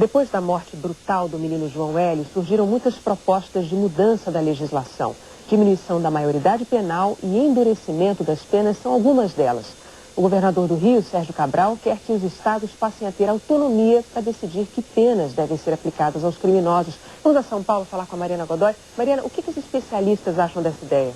Depois da morte brutal do menino João Hélio, surgiram muitas propostas de mudança da legislação. Diminuição da maioridade penal e endurecimento das penas são algumas delas. O governador do Rio, Sérgio Cabral, quer que os estados passem a ter autonomia para decidir que penas devem ser aplicadas aos criminosos. Vamos a São Paulo falar com a Mariana Godoy. Mariana, o que os especialistas acham dessa ideia?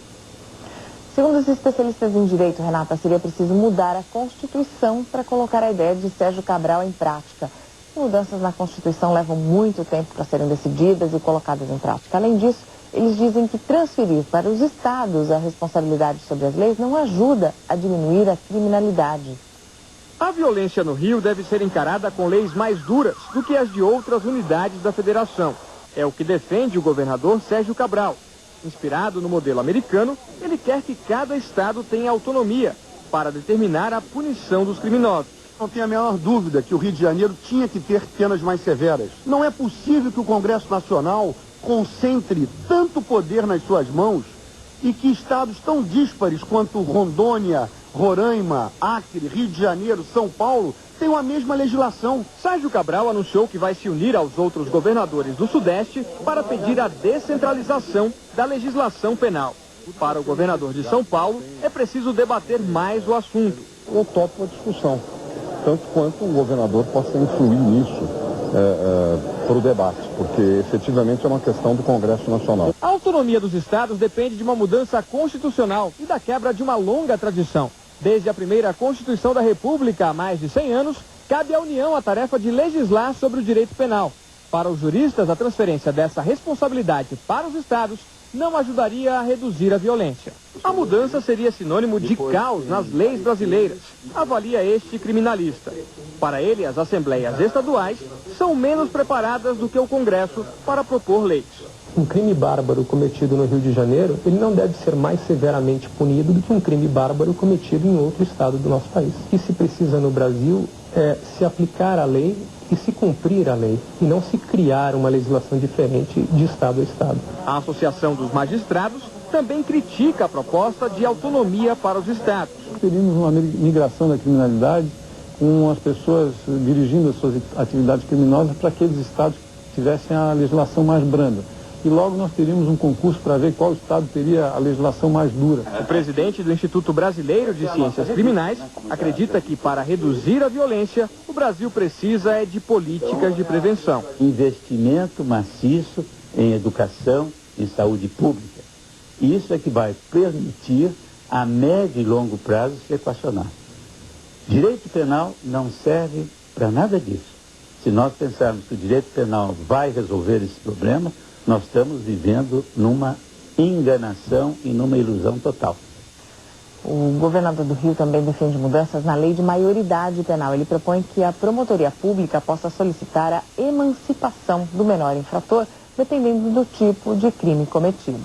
Segundo os especialistas em direito, Renata, seria preciso mudar a Constituição para colocar a ideia de Sérgio Cabral em prática. Mudanças na Constituição levam muito tempo para serem decididas e colocadas em prática. Além disso, eles dizem que transferir para os estados a responsabilidade sobre as leis não ajuda a diminuir a criminalidade. A violência no Rio deve ser encarada com leis mais duras do que as de outras unidades da federação. É o que defende o governador Sérgio Cabral. Inspirado no modelo americano, ele quer que cada estado tenha autonomia para determinar a punição dos criminosos. Não tenho a menor dúvida que o Rio de Janeiro tinha que ter penas mais severas. Não é possível que o Congresso Nacional concentre tanto poder nas suas mãos e que estados tão díspares quanto Rondônia, Roraima, Acre, Rio de Janeiro, São Paulo tenham a mesma legislação. Sérgio Cabral anunciou que vai se unir aos outros governadores do Sudeste para pedir a descentralização da legislação penal. Para o governador de São Paulo, é preciso debater mais o assunto. Eu topo a discussão, tanto quanto o governador possa influir nisso para o debate, porque efetivamente é uma questão do Congresso Nacional. A autonomia dos estados depende de uma mudança constitucional e da quebra de uma longa tradição. Desde a primeira Constituição da República, há mais de 100 anos, cabe à União a tarefa de legislar sobre o direito penal. Para os juristas, a transferência dessa responsabilidade para os estados não ajudaria a reduzir a violência. A mudança seria sinônimo de caos nas leis brasileiras, avalia este criminalista. Para ele, as assembleias estaduais são menos preparadas do que o Congresso para propor leis. Um crime bárbaro cometido no Rio de Janeiro, ele não deve ser mais severamente punido do que um crime bárbaro cometido em outro estado do nosso país. O que se precisa no Brasil é se aplicar a lei e se cumprir a lei, e não se criar uma legislação diferente de estado a estado. A Associação dos Magistrados também critica a proposta de autonomia para os estados. Teríamos uma migração da criminalidade com as pessoas dirigindo as suas atividades criminosas para aqueles estados que tivessem a legislação mais branda. E logo nós teríamos um concurso para ver qual estado teria a legislação mais dura. O presidente do Instituto Brasileiro de Ciências Criminais acredita que para reduzir a violência, o Brasil precisa de políticas de prevenção. Investimento maciço em educação, em saúde pública. Isso é que vai permitir a médio e longo prazo se equacionar. Direito penal não serve para nada disso. Se nós pensarmos que o direito penal vai resolver esse problema, nós estamos vivendo numa enganação e numa ilusão total. O governador do Rio também defende mudanças na lei de maioridade penal. Ele propõe que a promotoria pública possa solicitar a emancipação do menor infrator, dependendo do tipo de crime cometido.